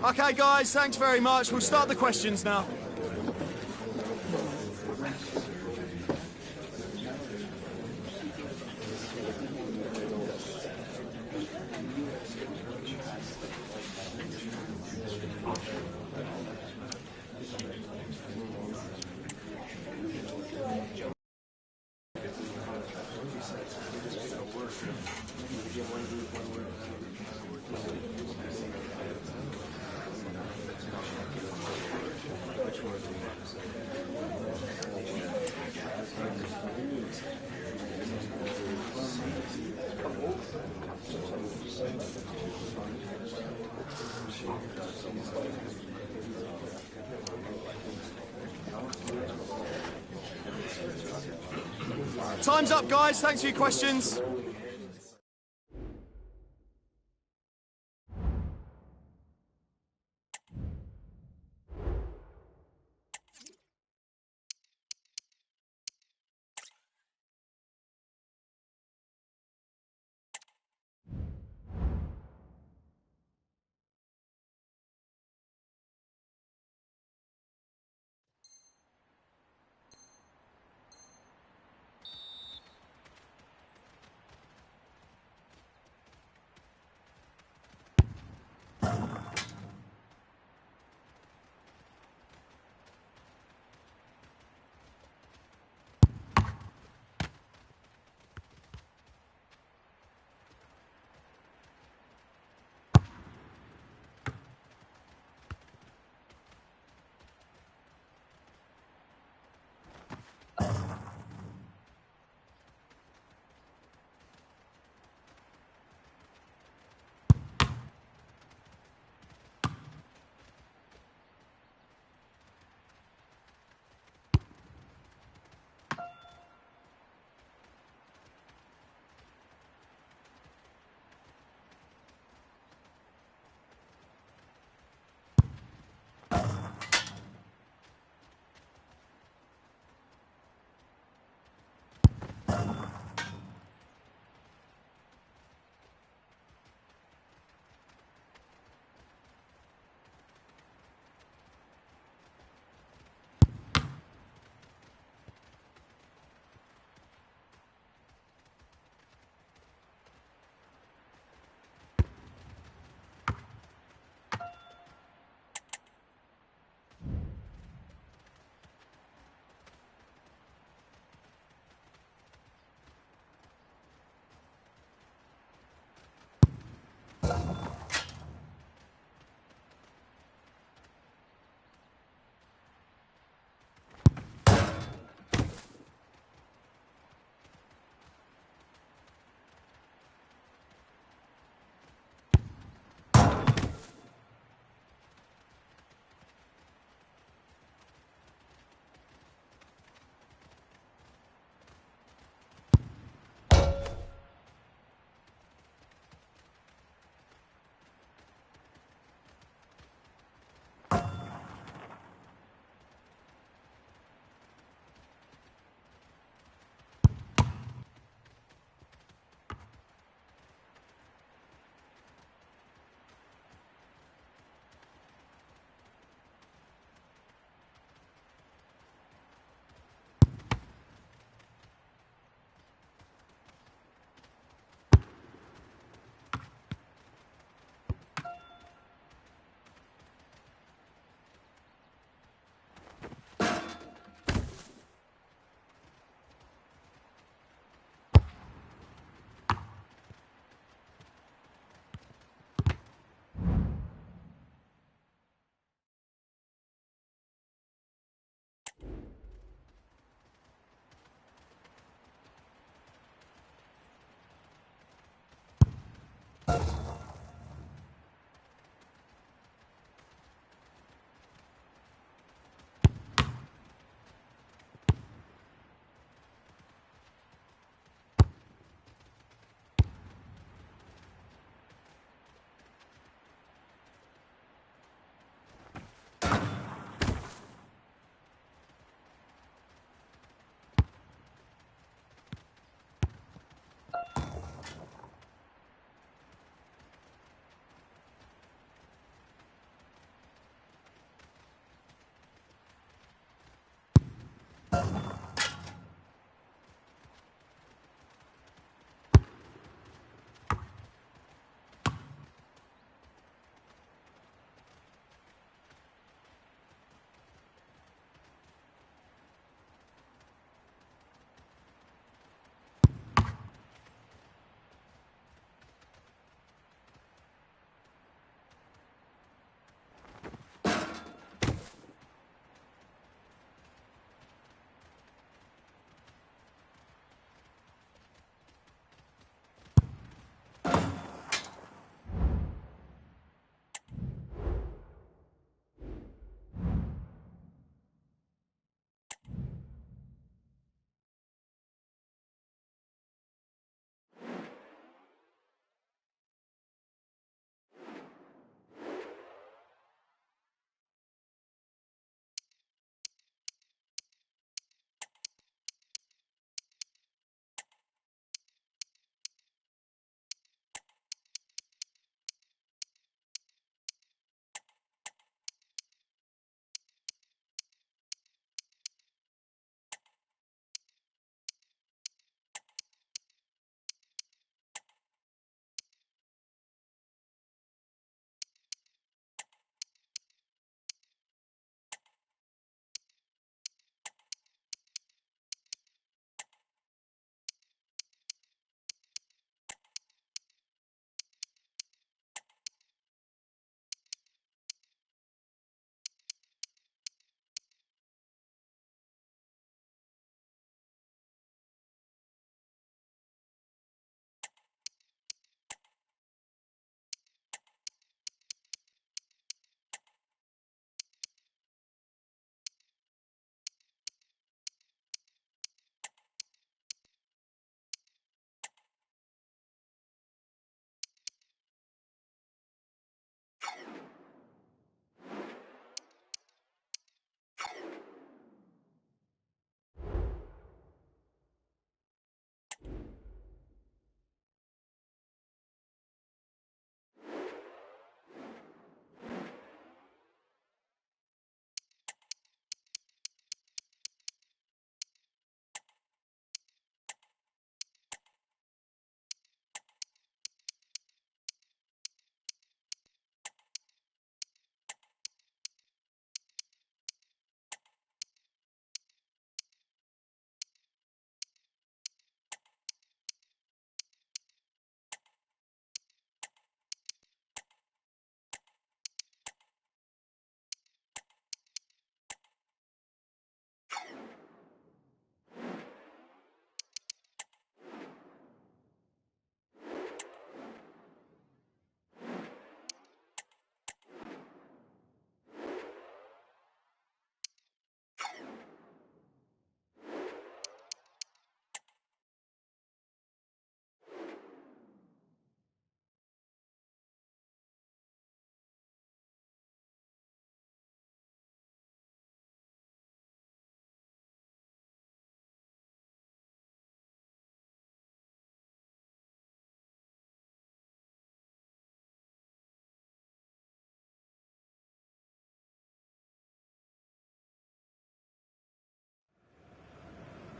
Okay, guys, thanks very much. We'll start the questions now. Time's up, guys. Thanks for your questions.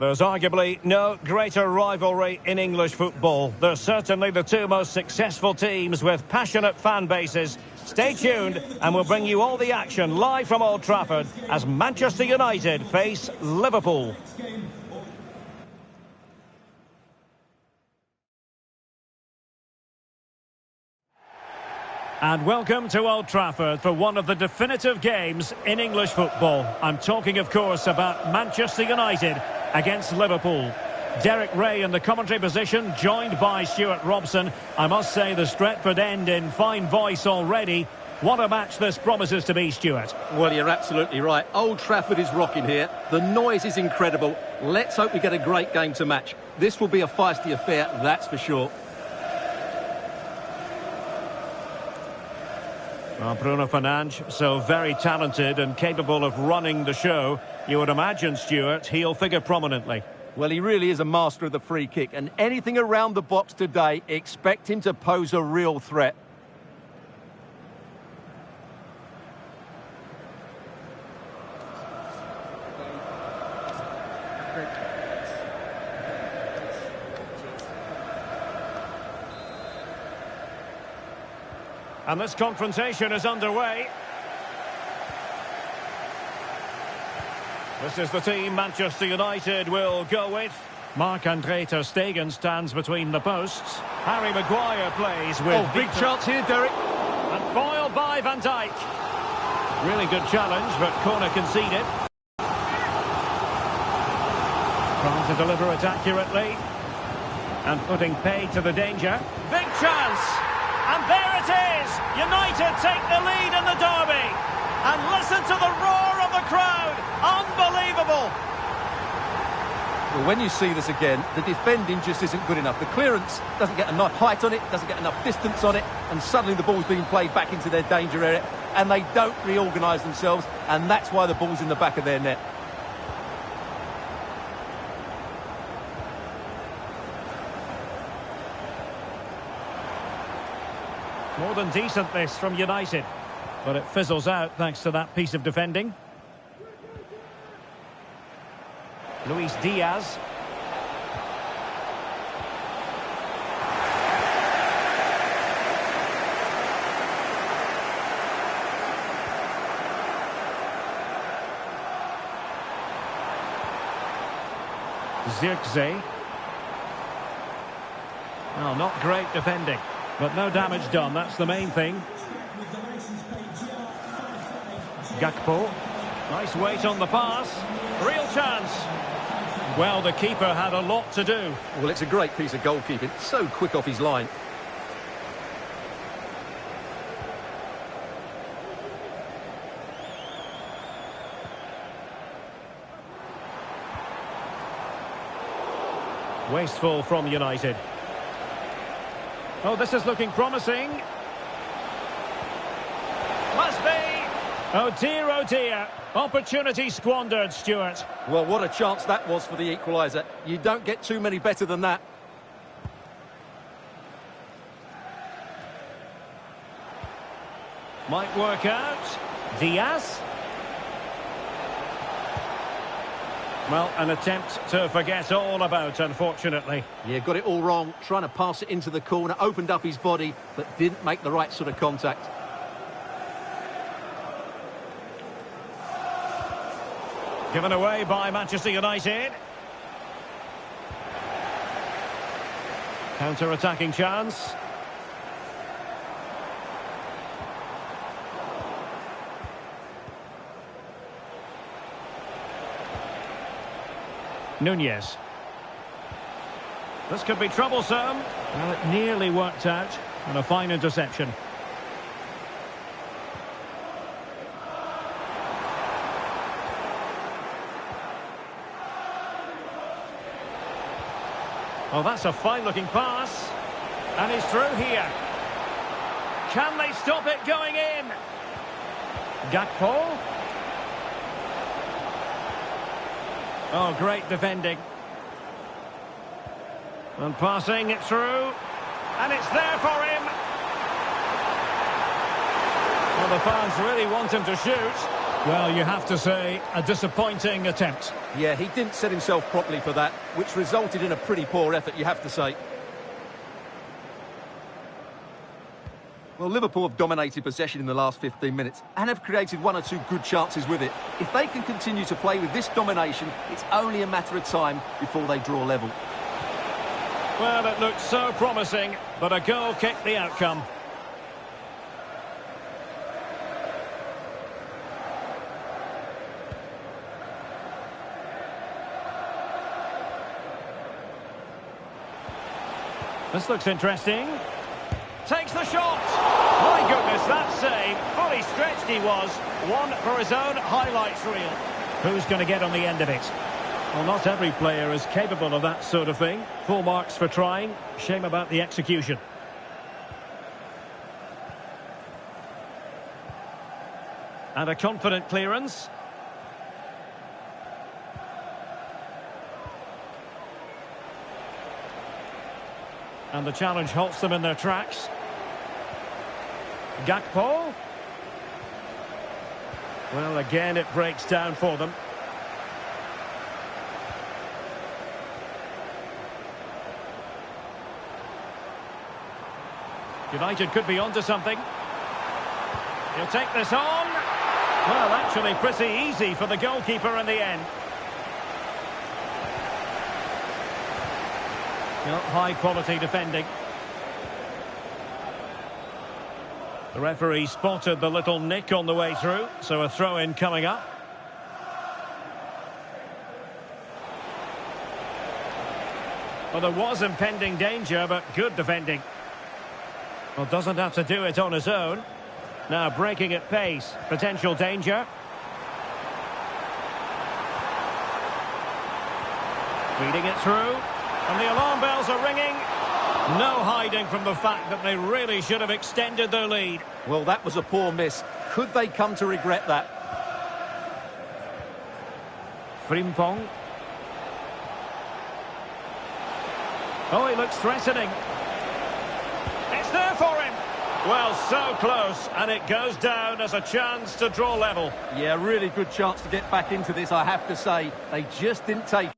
There's arguably no greater rivalry in English football. They're certainly the two most successful teams with passionate fan bases. Stay tuned and we'll bring you all the action live from Old Trafford as Manchester United face Liverpool. And welcome to Old Trafford for one of the definitive games in English football. I'm talking, of course, about Manchester United against Liverpool. Derek Ray in the commentary position, joined by Stuart Robson. I must say the Stretford end in fine voice already. What a match this promises to be, Stuart. Well, you're absolutely right. Old Trafford is rocking here. The noise is incredible. Let's hope we get a great game to match. This will be a feisty affair, that's for sure. Well, Bruno Fernandes, so very talented and capable of running the show. You would imagine, Stuart, he'll figure prominently. Well, he really is a master of the free kick, and anything around the box today, expect him to pose a real threat. And this confrontation is underway. This is the team Manchester United will go with. Marc-Andre ter Stegen stands between the posts. Harry Maguire plays with... big chance here, Derek. And foiled by Van Dijk. Really good challenge, but corner conceded. Trying to deliver it accurately. And putting paid to the danger. Big chance! And there it is! United take the lead in the derby. And listen to the roar of the crowd. Unbelievable! Well, when you see this again, the defending just isn't good enough. The clearance doesn't get enough height on it, doesn't get enough distance on it, and suddenly the ball's being played back into their danger area, and they don't reorganise themselves, and that's why the ball's in the back of their net. More than decent this from United, but it fizzles out thanks to that piece of defending. Luis Diaz. Zirkzee. Well, not great defending. But no damage done, that's the main thing. Gakpo. Nice weight on the pass. Real chance. Well, the keeper had a lot to do. Well, it's a great piece of goalkeeping. So quick off his line. Wasteful from United. Oh, this is looking promising. Must be. Oh dear, opportunity squandered, Stuart. Well, what a chance that was for the equaliser. You don't get too many better than that. Might work out. Diaz. Well, an attempt to forget all about, unfortunately. Yeah, got it all wrong. Trying to pass it into the corner, opened up his body, but didn't make the right sort of contact. Given away by Manchester United. Counter-attacking chance. Nunez. This could be troublesome. Well, it nearly worked out. And a fine interception. Well, that's a fine-looking pass. And he's through here. Can they stop it going in? Gakpo. Oh, great defending. And passing it through. And it's there for him. Well, the fans really want him to shoot. Well, you have to say, a disappointing attempt. Yeah, he didn't set himself properly for that, which resulted in a pretty poor effort, you have to say. Well, Liverpool have dominated possession in the last 15 minutes and have created one or two good chances with it. If they can continue to play with this domination, it's only a matter of time before they draw level. Well, it looked so promising, but a goal kicked the outcome. This looks interesting. Takes the shot. My goodness, that save. Fully stretched he was. One for his own highlights reel. Who's going to get on the end of it? Well, not every player is capable of that sort of thing. Full marks for trying. Shame about the execution. And a confident clearance. And the challenge halts them in their tracks. Gakpo. Well, again, it breaks down for them. United could be onto something. He'll take this on. Well, actually pretty easy for the goalkeeper in the end. High quality defending. The referee spotted the little nick on the way through, so a throw-in coming up. Well, there was impending danger, but good defending. Well, doesn't have to do it on his own. Now breaking at pace, potential danger. Feeding it through. And the alarm bells are ringing. No hiding from the fact that they really should have extended their lead. Well, that was a poor miss. Could they come to regret that? Frimpong. Oh, he looks threatening. It's there for him. Well, so close, and it goes down as a chance to draw level. Yeah, really good chance to get back into this, I have to say. They just didn't take it.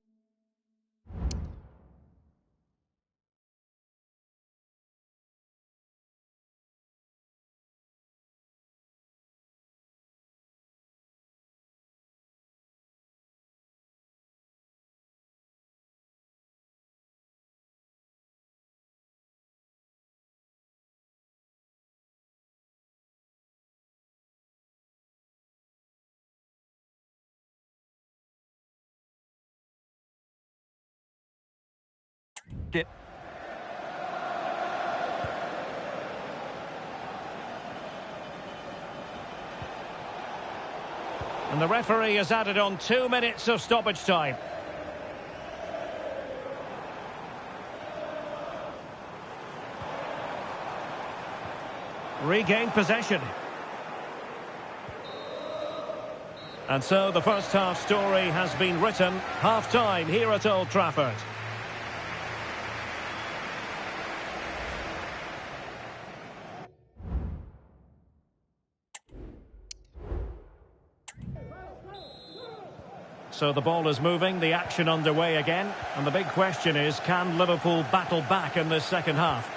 And the referee has added on 2 minutes of stoppage time. Regained possession. And so the first half story has been written. Half-time here at Old Trafford. So the ball is moving, the action underway again. And the big question is, can Liverpool battle back in this second half?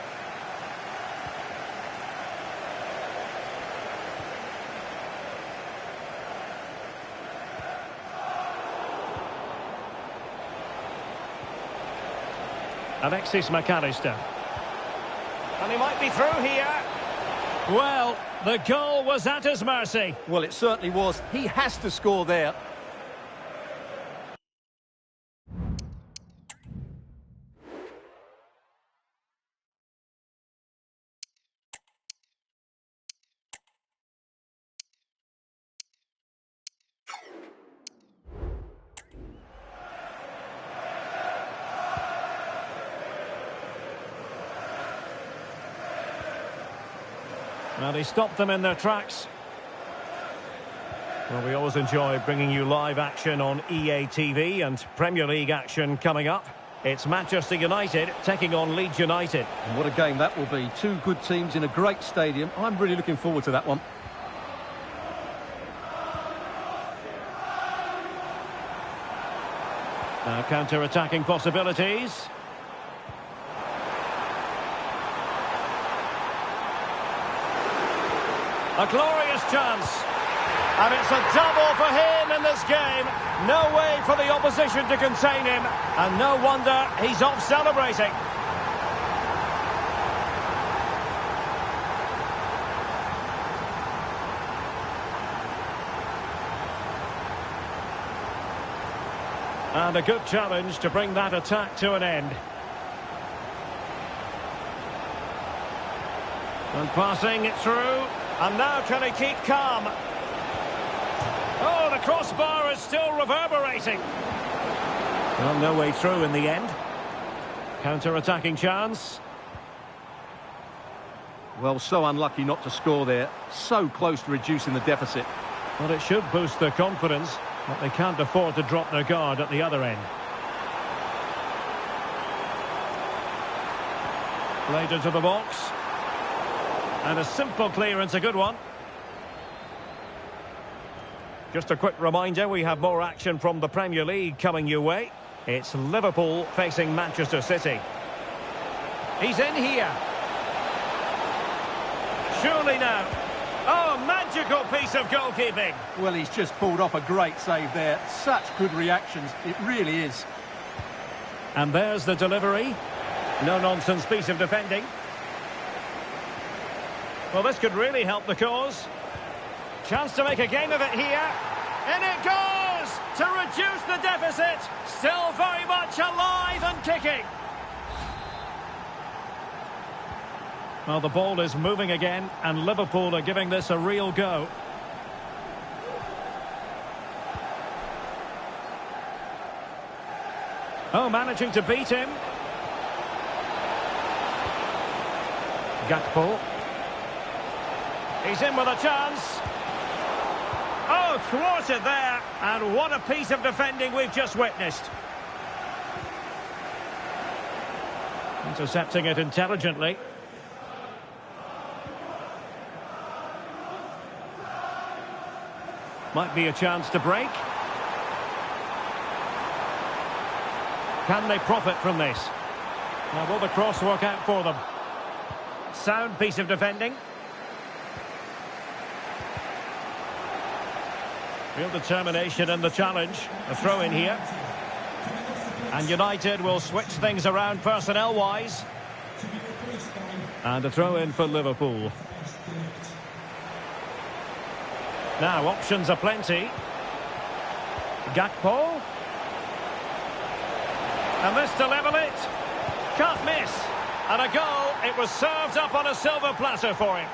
Alexis McAllister. And he might be through here. Well, the goal was at his mercy. Well, it certainly was. He has to score there. Well, he stopped them in their tracks. Well, we always enjoy bringing you live action on EA TV and Premier League action coming up. It's Manchester United taking on Leeds United. And what a game that will be. Two good teams in a great stadium. I'm really looking forward to that one. Now counter-attacking possibilities. A glorious chance. And it's a double for him in this game. No way for the opposition to contain him. And no wonder he's off celebrating. And a good challenge to bring that attack to an end. And passing it through. And now can he keep calm? Oh, the crossbar is still reverberating. Well, no way through in the end. Counter-attacking chance. Well, so unlucky not to score there. So close to reducing the deficit. Well, it should boost their confidence, but they can't afford to drop their guard at the other end. Played into the box. And a simple clearance, a good one. Just a quick reminder, we have more action from the Premier League coming your way. It's Liverpool facing Manchester City. He's in here. Surely now. Oh, magical piece of goalkeeping. Well, he's just pulled off a great save there. Such good reactions, it really is. And there's the delivery. No-nonsense piece of defending. Well, this could really help the cause. Chance to make a game of it here. In it goes! To reduce the deficit. Still very much alive and kicking. Well, the ball is moving again, and Liverpool are giving this a real go. Oh, managing to beat him. Gakpo. He's in with a chance. Oh, thwarted there. And what a piece of defending we've just witnessed. Intercepting it intelligently. Might be a chance to break. Can they profit from this? Now, will the cross work out for them? Sound piece of defending. Real determination in the challenge. A throw in here. And United will switch things around personnel-wise. And a throw in for Liverpool. Now, options are plenty. Gakpo. And this to level it. Can't miss. And a goal. It was served up on a silver platter for him.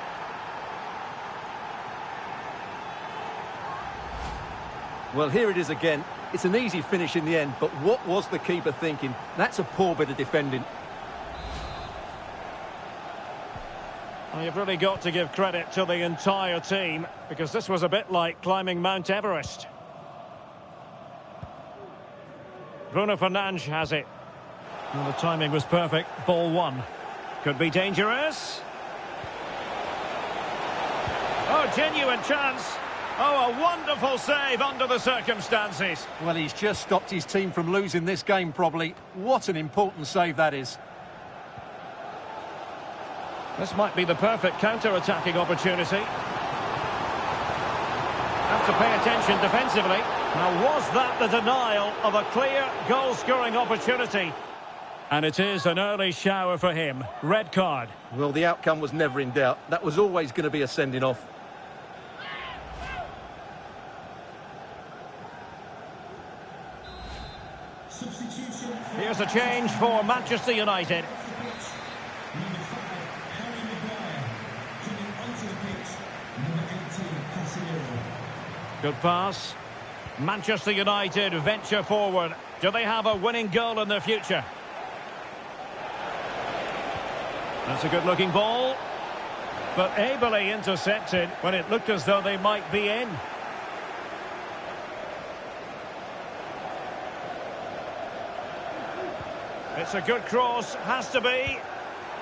Well, here it is again. It's an easy finish in the end, but what was the keeper thinking? That's a poor bit of defending. Well, you've really got to give credit to the entire team, because this was a bit like climbing Mount Everest. Bruno Fernandes has it. Well, the timing was perfect. Ball one. Could be dangerous. Oh, genuine chance. Oh, a wonderful save under the circumstances. Well, he's just stopped his team from losing this game, probably. What an important save that is. This might be the perfect counter-attacking opportunity. Have to pay attention defensively. Now, was that the denial of a clear goal-scoring opportunity? And it is an early shower for him. Red card. Well, the outcome was never in doubt. That was always going to be a sending off. Here's a change for Manchester United. Good pass. Manchester United venture forward. Do they have a winning goal in their future? That's a good-looking ball. But ably intercepted when it looked as though they might be in. It's a good cross, has to be.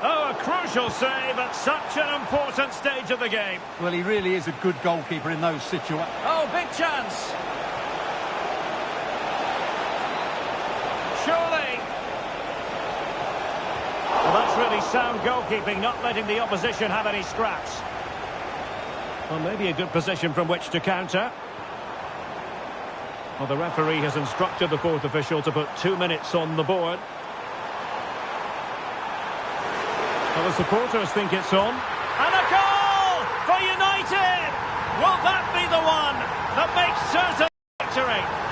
Oh, a crucial save at such an important stage of the game. Well, he really is a good goalkeeper in those situations. Oh, big chance. Really sound goalkeeping, not letting the opposition have any scraps. Well, maybe a good position from which to counter. Well, the referee has instructed the fourth official to put 2 minutes on the board. Well, the supporters think it's on. And a goal for United! Will that be the one that makes certain victory?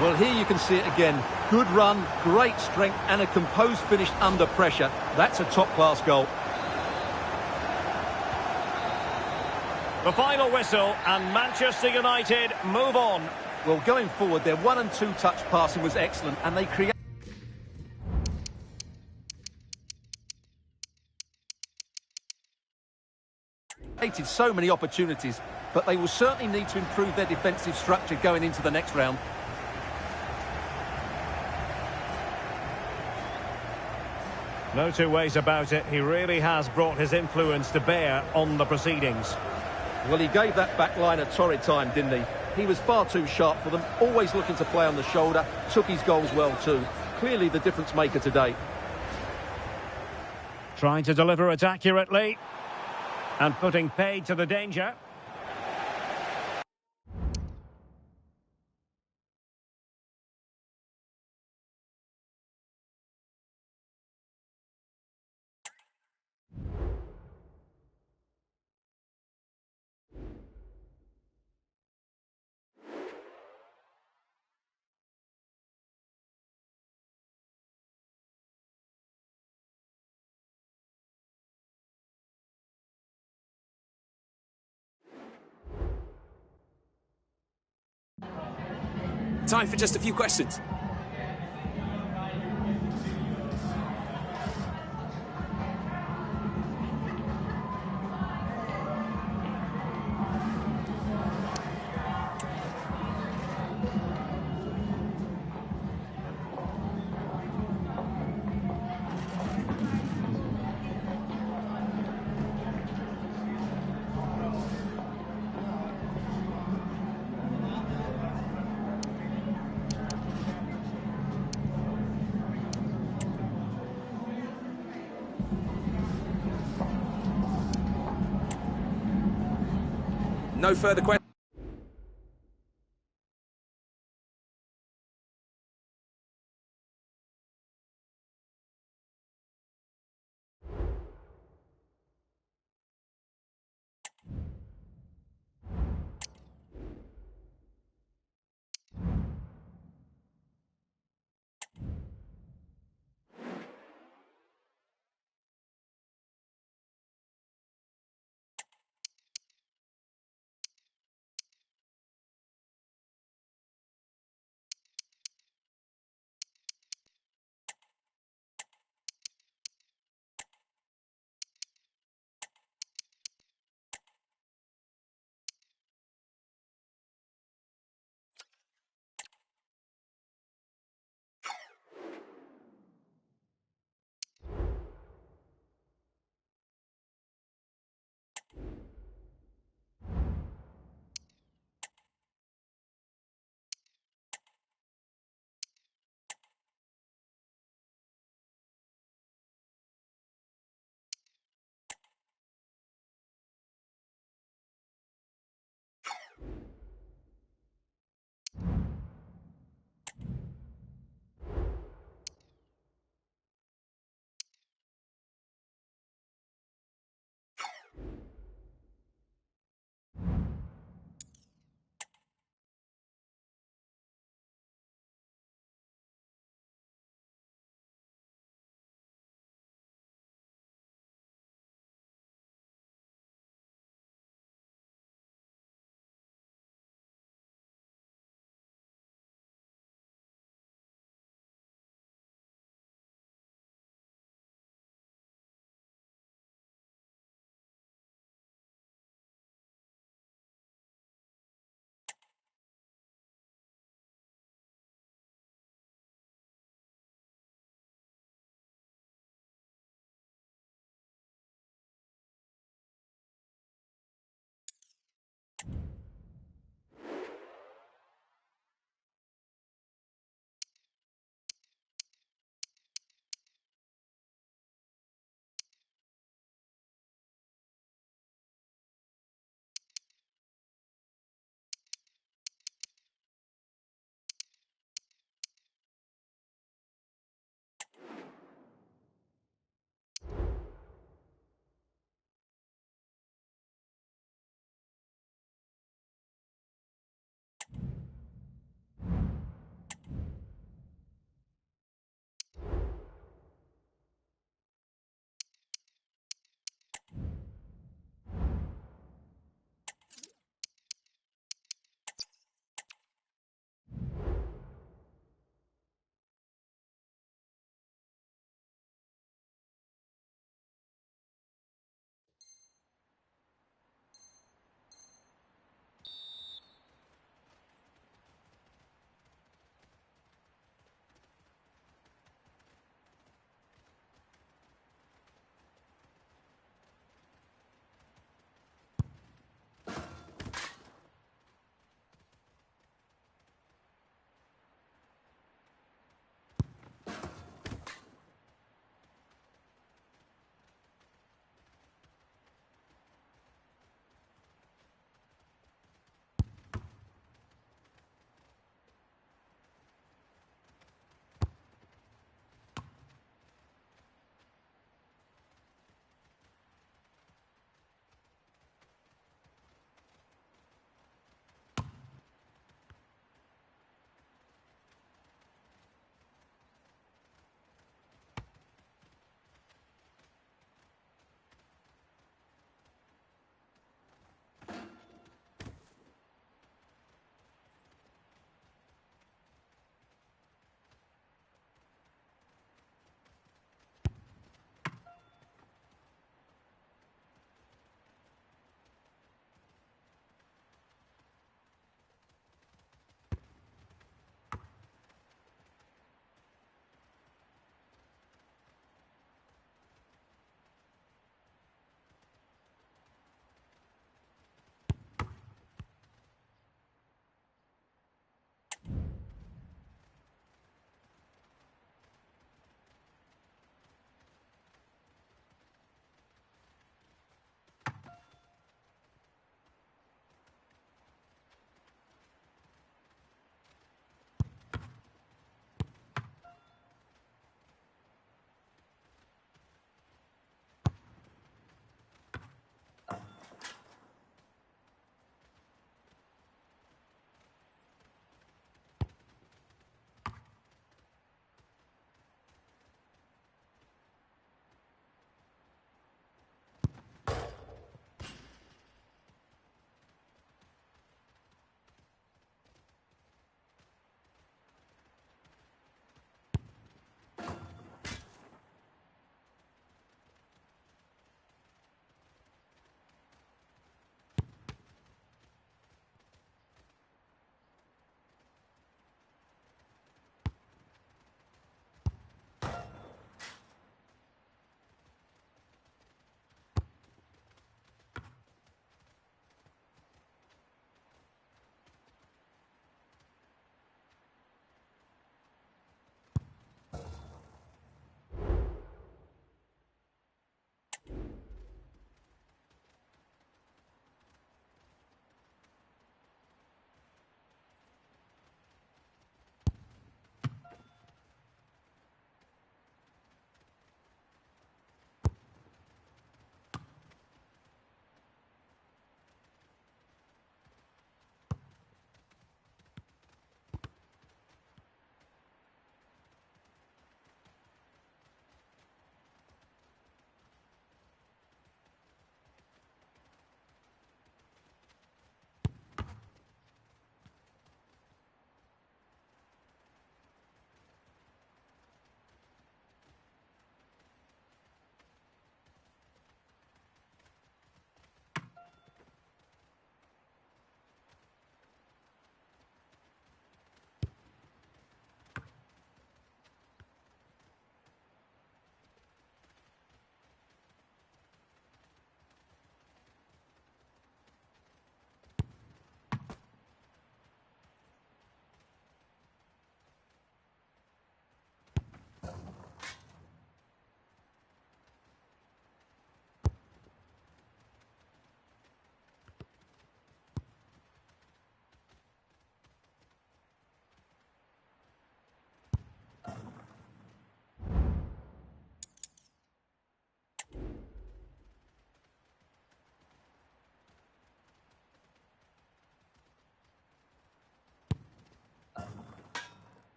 Well, here you can see it again. Good run, great strength, and a composed finish under pressure. That's a top-class goal. The final whistle, and Manchester United move on. Well, going forward, their 1- and 2-touch passing was excellent, and they created so many opportunities, but they will certainly need to improve their defensive structure going into the next round. No two ways about it. He really has brought his influence to bear on the proceedings. Well, he gave that back line a torrid time, didn't he? He was far too sharp for them, always looking to play on the shoulder, took his goals well too. Clearly the difference maker today. Trying to deliver it accurately and putting paid to the danger. Time for just a few questions. No further questions.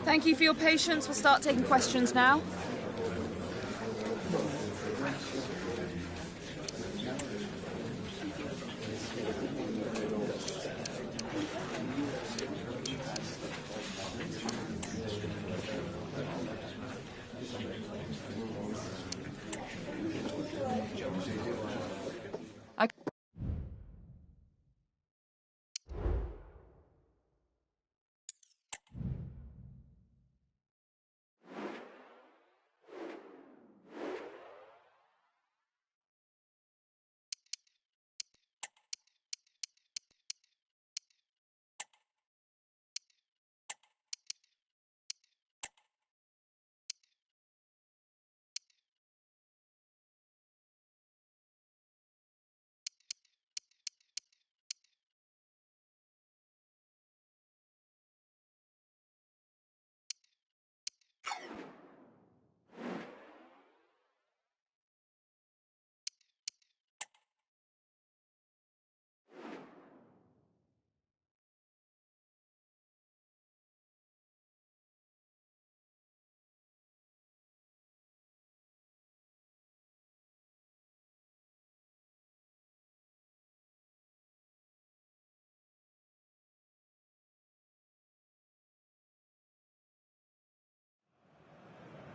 Thank you for your patience. We'll start taking questions now.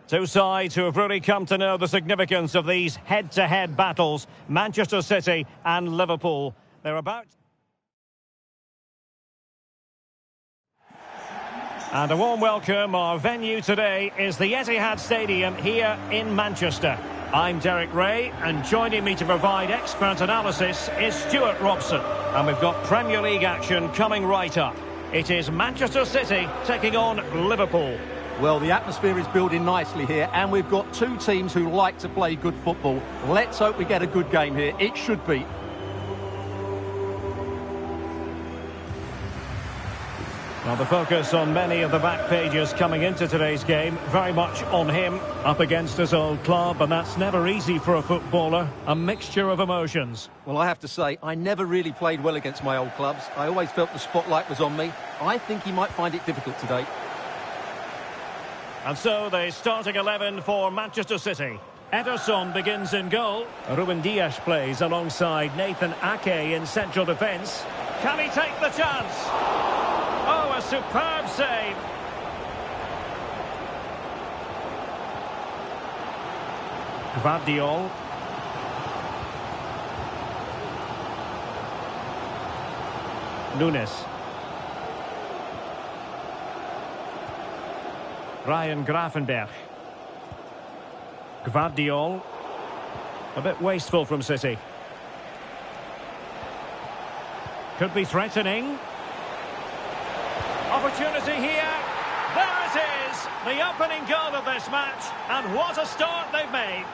Two sides who have really come to know the significance of these head-to-head battles. Manchester City and Liverpool. They're about... And a warm welcome. Our venue today is the Etihad Stadium here in Manchester. I'm Derek Ray, and joining me to provide expert analysis is Stuart Robson. And we've got Premier League action coming right up. It is Manchester City taking on Liverpool. Well, the atmosphere is building nicely here, and we've got two teams who like to play good football. Let's hope we get a good game here. It should be. Now, the focus on many of the back pages coming into today's game, very much on him, up against his old club, and that's never easy for a footballer, a mixture of emotions. Well, I have to say, I never really played well against my old clubs. I always felt the spotlight was on me. I think he might find it difficult today. And so the starting 11 for Manchester City. Ederson begins in goal. Ruben Dias plays alongside Nathan Ake in central defence. Can he take the chance? Oh, a superb save. Gvardiol. Nunes. Ryan Gravenberch. Gvardiol. A bit wasteful from City. Could be threatening. Opportunity here. There it is. The opening goal of this match. And what a start they've made.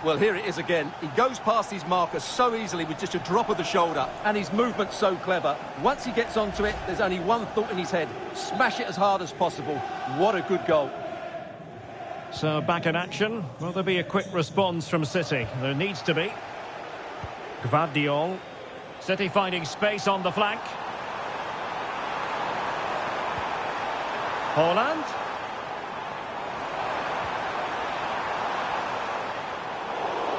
Well, here it is again. He goes past his marker so easily with just a drop of the shoulder, and his movement's so clever. Once he gets onto it, there's only one thought in his head: smash it as hard as possible. What a good goal. So back in action. Will there be a quick response from City? There needs to be. Gvardiol. City finding space on the flank. Haaland.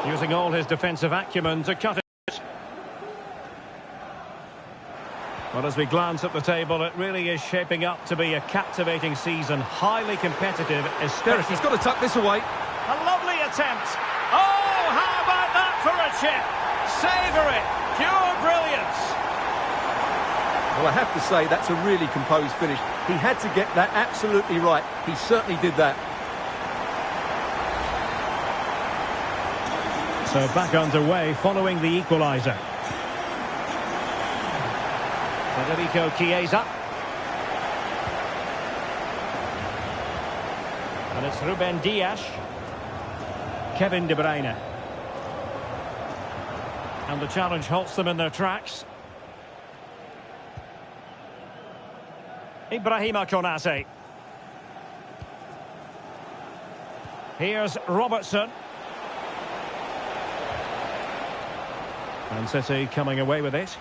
Using all his defensive acumen to cut it. Well, as we glance at the table, it really is shaping up to be a captivating season. Highly competitive, especially... He's got to tuck this away. A lovely attempt. Oh, how about that for a chip? Savour it. Pure brilliance. Well, I have to say, that's a really composed finish. He had to get that absolutely right. He certainly did that. So back underway following the equaliser. Federico Chiesa. And it's Ruben Dias. Kevin De Bruyne. And the challenge halts them in their tracks. Ibrahima Konate. Here's Robertson. And City coming away with it.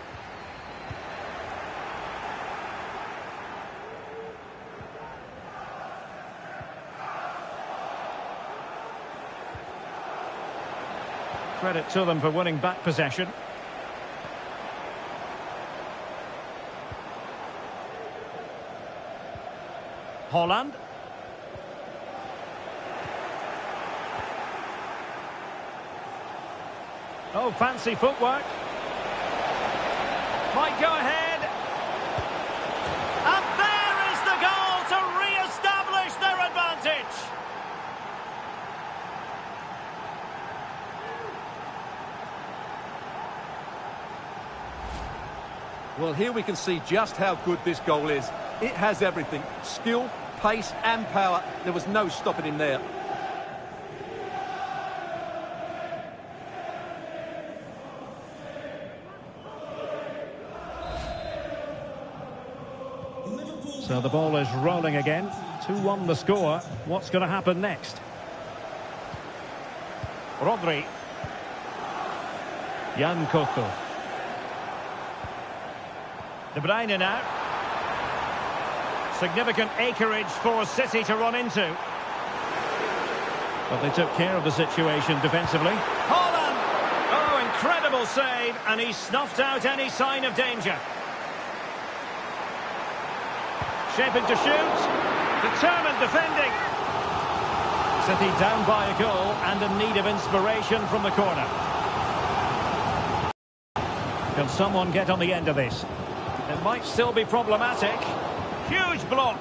Credit to them for winning back possession. Holland. Oh, fancy footwork. Might go ahead. And there is the goal to re-establish their advantage. Well, here we can see just how good this goal is. It has everything. Skill, pace and power. There was no stopping him there. So the ball is rolling again. 2-1 the score. What's going to happen next? Rodri. Jan Koto. De Bruyne now. Significant acreage for City to run into. But they took care of the situation defensively. Holland! Oh, incredible save, and he snuffed out any sign of danger. Shaping to shoot. Determined defending. City down by a goal and in need of inspiration from the corner. Can someone get on the end of this? It might still be problematic. Huge block.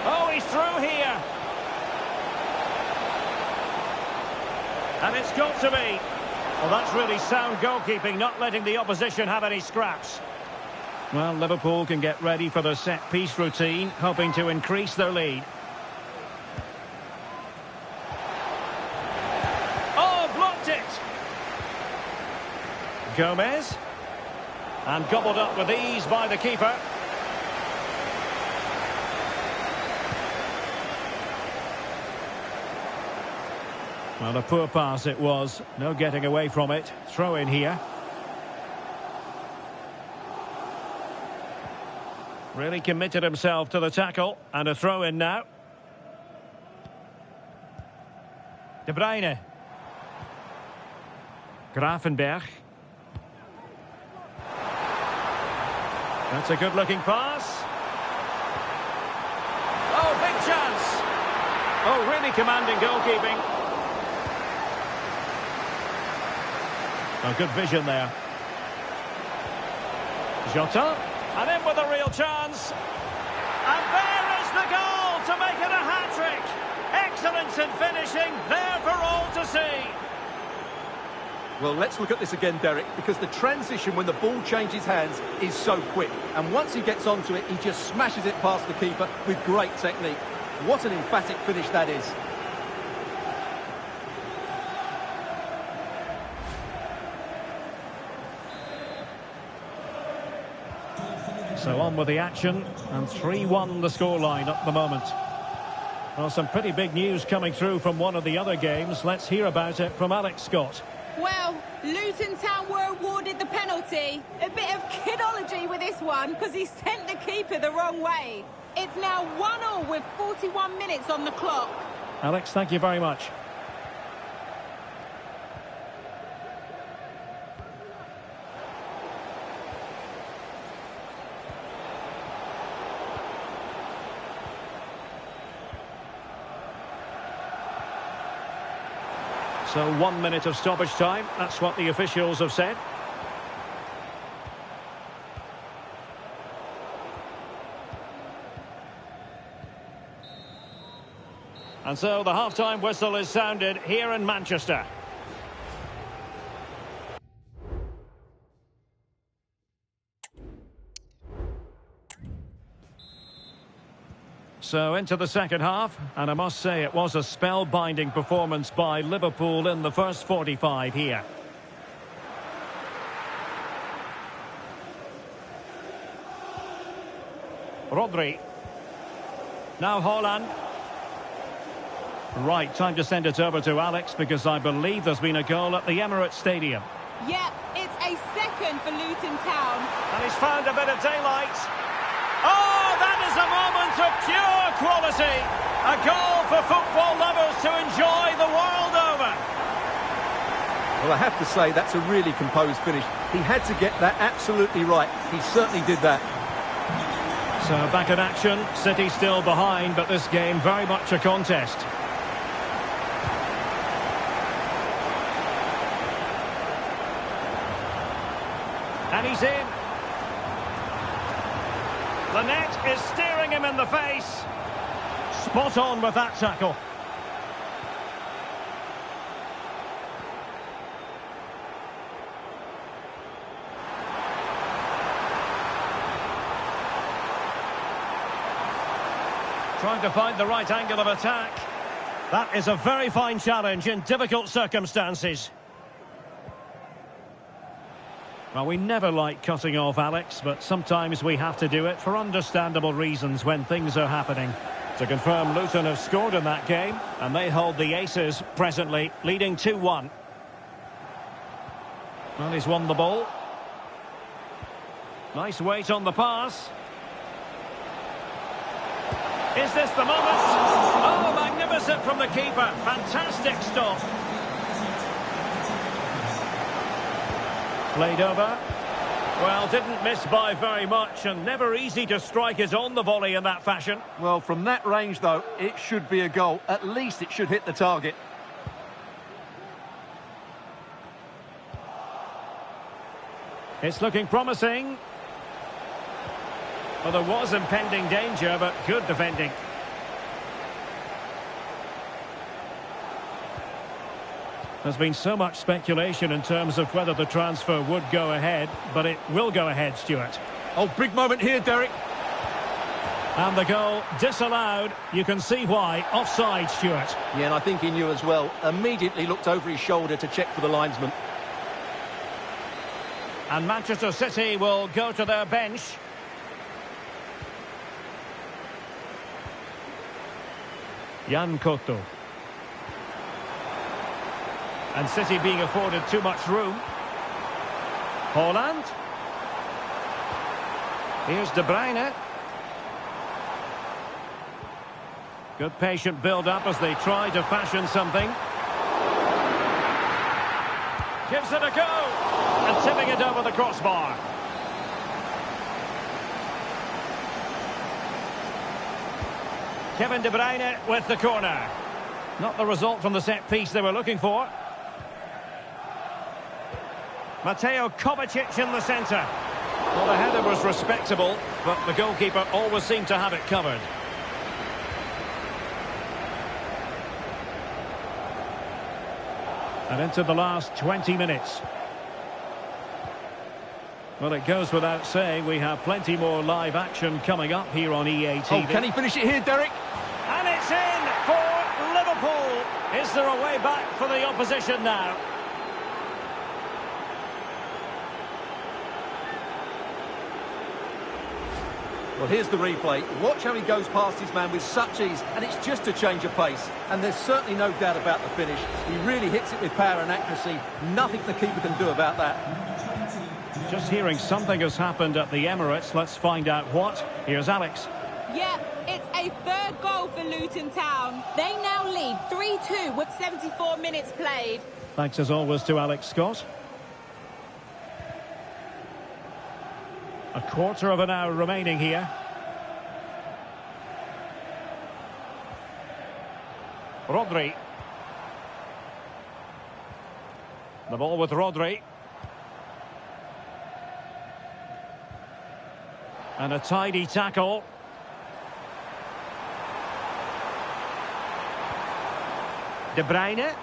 Oh, he's through here. And it's got to be. Well, that's really sound goalkeeping, not letting the opposition have any scraps. Well, Liverpool can get ready for their set-piece routine, hoping to increase their lead. Oh, blocked it! Gomez. And gobbled up with ease by the keeper. Well, a poor pass it was. No getting away from it. Throw in here. Really committed himself to the tackle. And a throw in now. De Bruyne. Gravenberch. That's a good-looking pass. Oh, big chance. Oh, really commanding goalkeeping. Oh, good vision there. Jota. And in with a real chance. And there is the goal to make it a hat-trick. Excellence in finishing, there for all to see. Well, let's look at this again, Derek, because the transition when the ball changes hands is so quick. And once he gets onto it, he just smashes it past the keeper with great technique. What an emphatic finish that is. So on with the action, and 3-1 the scoreline at the moment. Well, some pretty big news coming through from one of the other games. Let's hear about it from Alex Scott. Well, Luton Town were awarded the penalty. A bit of kidology with this one, because he sent the keeper the wrong way. It's now 1-1 with 41 minutes on the clock. Alex, thank you very much. So 1 minute of stoppage time, that's what the officials have said. And so the half-time whistle is sounded here in Manchester. So into the second half, and I must say it was a spellbinding performance by Liverpool in the first 45 here. Rodri. Now Holland. Right, time to send it over to Alex, because I believe there's been a goal at the Emirates Stadium. Yep, it's a second for Luton Town. And he's found a bit of daylight. Oh, that is a moment of City. A goal for football lovers to enjoy the world over. Well, I have to say, that's a really composed finish. He had to get that absolutely right. He certainly did that. So back in action, City still behind, but this game very much a contest. And he's in. The net is staring him in the face. Spot on with that tackle. Trying to find the right angle of attack. That is a very fine challenge in difficult circumstances. Well, we never like cutting off Alex, but sometimes we have to do it for understandable reasons when things are happening. To confirm, Luton have scored in that game, and they hold the aces presently, leading 2-1. Well, he's won the ball. Nice weight on the pass. Is this the moment? Oh, magnificent from the keeper. Fantastic stop. Played over. Well, didn't miss by very much, and never easy to strike his on the volley in that fashion. Well, from that range, though, it should be a goal. At least it should hit the target. It's looking promising. Well, there was impending danger, but good defending. There's been so much speculation in terms of whether the transfer would go ahead, but it will go ahead, Stuart. Oh, big moment here, Derek. And the goal disallowed. You can see why. Offside, Stuart. Yeah, and I think he knew as well. Immediately looked over his shoulder to check for the linesman. And Manchester City will go to their bench. Jan Cotto. And City being afforded too much room. Haaland. Here's De Bruyne. Good patient build-up as they try to fashion something. Gives it a go. And tipping it over the crossbar. Kevin De Bruyne with the corner. Not the result from the set piece they were looking for. Mateo Kovacic in the centre. Well, the header was respectable, but the goalkeeper always seemed to have it covered. And into the last 20 minutes. Well, it goes without saying, we have plenty more live action coming up here on EA TV. Oh, can he finish it here, Derek? And it's in for Liverpool. Is there a way back for the opposition now? Well, here's the replay. Watch how he goes past his man with such ease, and it's just a change of pace. And there's certainly no doubt about the finish. He really hits it with power and accuracy. Nothing the keeper can do about that. Just hearing something has happened at the Emirates. Let's find out what. Here's Alex. Yeah, it's a third goal for Luton Town. They now lead 3-2 with 74 minutes played. Thanks as always to Alex Scott. A quarter of an hour remaining here. Rodri. The ball with Rodri. And a tidy tackle. De Bruyne.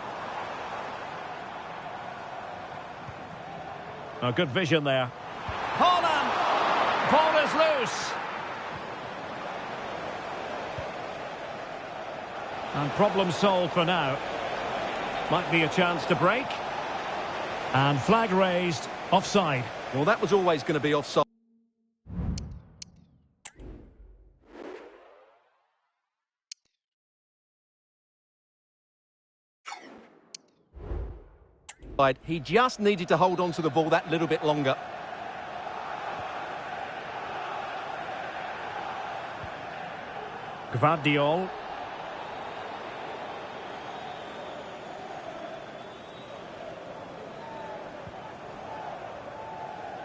Oh, good vision there. Haaland! Ball is loose. And problem solved for now. Might be a chance to break. And flag raised. Offside. Well, that was always going to be offside. He just needed to hold on to the ball that little bit longer. Gvardiol.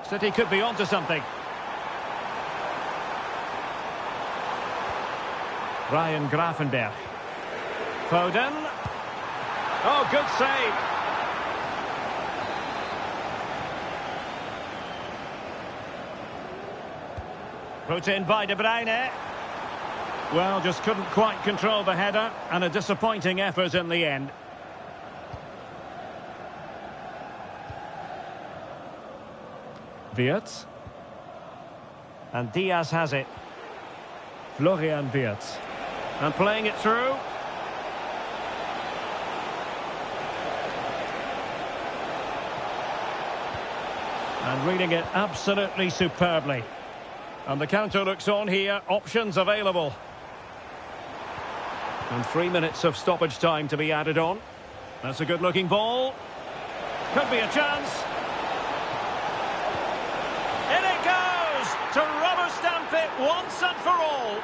City could be onto something. Ryan Gravenberch. Foden. Oh, good save. Put in by De Bruyne. Well, just couldn't quite control the header, and a disappointing effort in the end. Wirtz. And Diaz has it. Florian Wirtz. And playing it through. And reading it absolutely superbly. And the counter looks on here. Options available. And 3 minutes of stoppage time to be added on. That's a good-looking ball. Could be a chance. In it goes! To rubber stamp it once and for all.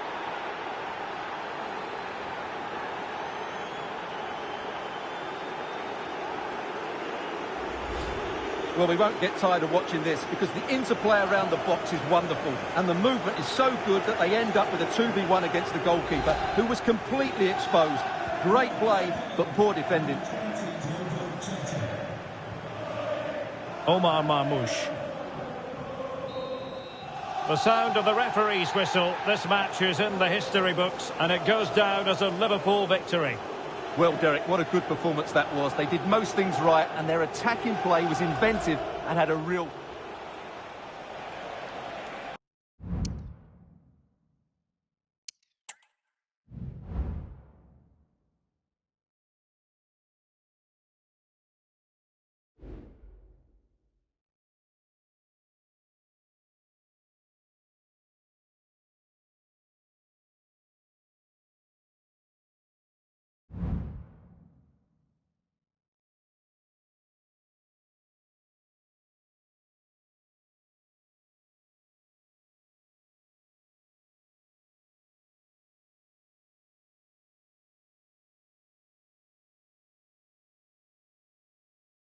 Well, we won't get tired of watching this because the interplay around the box is wonderful and the movement is so good that they end up with a 2v1 against the goalkeeper, who was completely exposed. Great play, but poor defending. Omar Marmoush. The sound of the referee's whistle. This match is in the history books and it goes down as a Liverpool victory. Well, Derek, what a good performance that was. They did most things right and their attacking play was inventive and had a real...